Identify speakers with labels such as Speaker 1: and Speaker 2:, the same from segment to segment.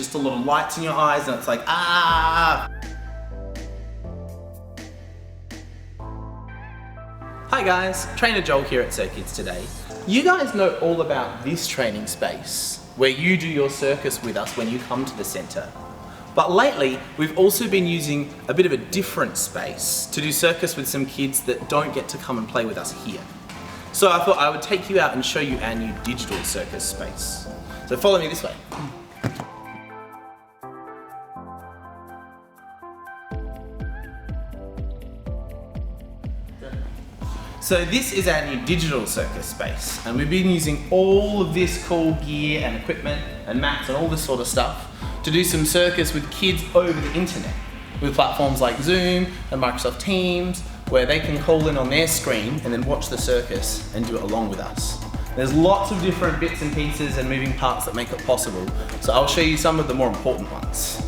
Speaker 1: just a lot of lights in your eyes and it's like, ah! Hi guys, Trainer Joel here at Cirkidz today. You guys know all about this training space where you do your circus with us when you come to the centre. But lately, we've also been using a bit of a different space to do circus with some kids that don't get to come and play with us here. So I thought I would take you out and show you our new digital circus space. So follow me this way. So this is our new digital circus space, and we've been using all of this cool gear and equipment and mats and all this sort of stuff to do some circus with kids over the internet with platforms like Zoom and Microsoft Teams, where they can call in on their screen and then watch the circus and do it along with us. There's lots of different bits and pieces and moving parts that make it possible, so I'll show you some of the more important ones.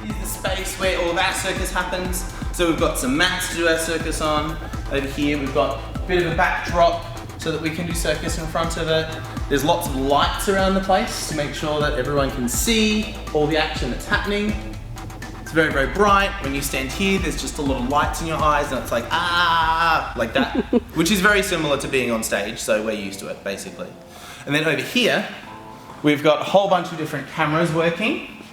Speaker 1: Here's the space where all of our circus happens. So we've got some mats to do our circus on. Over here we've got a bit of a backdrop so that we can do circus in front of it. There's lots of lights around the place to make sure that everyone can see all the action that's happening. It's very, very bright. When you stand here, there's just a lot of lights in your eyes and it's like, ah, like that, which is very similar to being on stage, so we're used to it, basically. And then over here, we've got a whole bunch of different cameras working.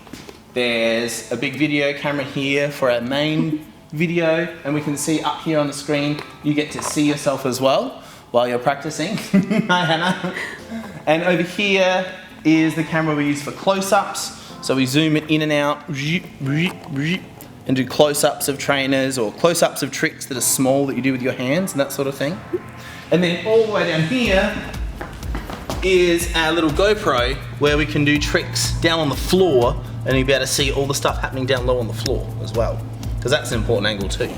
Speaker 1: There's a big video camera here for our main video, and we can see up here on the screen, you get to see yourself as well while you're practicing. Hi Hannah. And over here is the camera we use for close-ups. So we zoom it in and out and do close-ups of trainers or close-ups of tricks that are small that you do with your hands and that sort of thing. And then all the way down here is our little GoPro where we can do tricks down on the floor, and you'll be able to see all the stuff happening down low on the floor as well, because that's an important angle too.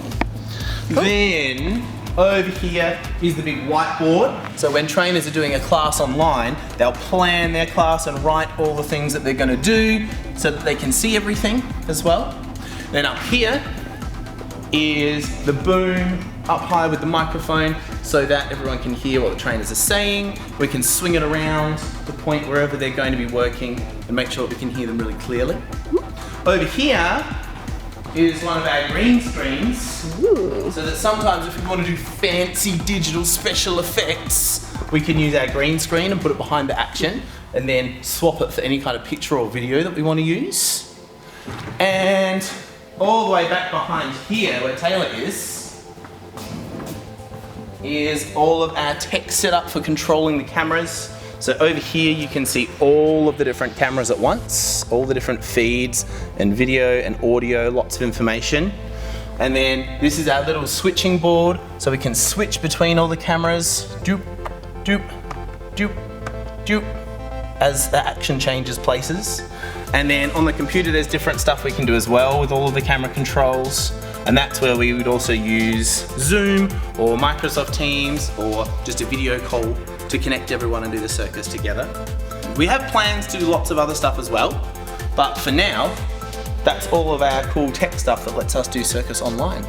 Speaker 1: Cool. Then over here is the big whiteboard. So when trainers are doing a class online, they'll plan their class and write all the things that they're going to do so that they can see everything as well. Then up here is the boom up high with the microphone so that everyone can hear what the trainers are saying. We can swing it around to point wherever they're going to be working and make sure that we can hear them really clearly. Over here is one of our green screens. Ooh. So that sometimes if we want to do fancy digital special effects, we can use our green screen and put it behind the action and then swap it for any kind of picture or video that we want to use. And all the way back behind here where Taylor is all of our tech setup for controlling the cameras. So over here you can see all of the different cameras at once, all the different feeds and video and audio, lots of information. And then this is our little switching board, so we can switch between all the cameras, doop, doop, doop, doop, as the action changes places. And then on the computer there's different stuff we can do as well with all of the camera controls. And that's where we would also use Zoom or Microsoft Teams or just a video call to connect everyone and do the circus together. We have plans to do lots of other stuff as well, but for now, that's all of our cool tech stuff that lets us do circus online.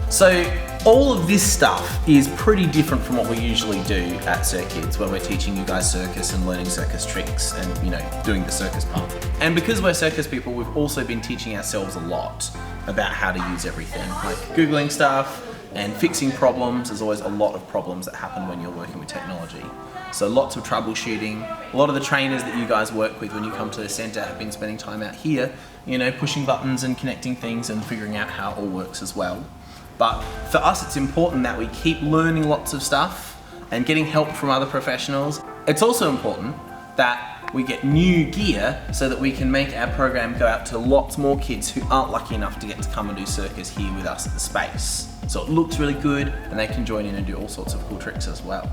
Speaker 1: So all of this stuff is pretty different from what we usually do at Cirkidz, where we're teaching you guys circus and learning circus tricks and, you know, doing the circus part. And because we're circus people, we've also been teaching ourselves a lot about how to use everything, like Googling stuff and fixing problems. There's always a lot of problems that happen when you're working with technology. So lots of troubleshooting. A lot of the trainers that you guys work with when you come to the centre have been spending time out here, you know, pushing buttons and connecting things and figuring out how it all works as well. But for us, it's important that we keep learning lots of stuff and getting help from other professionals. It's also important that we get new gear so that we can make our program go out to lots more kids who aren't lucky enough to get to come and do circus here with us at the space. So it looks really good and they can join in and do all sorts of cool tricks as well.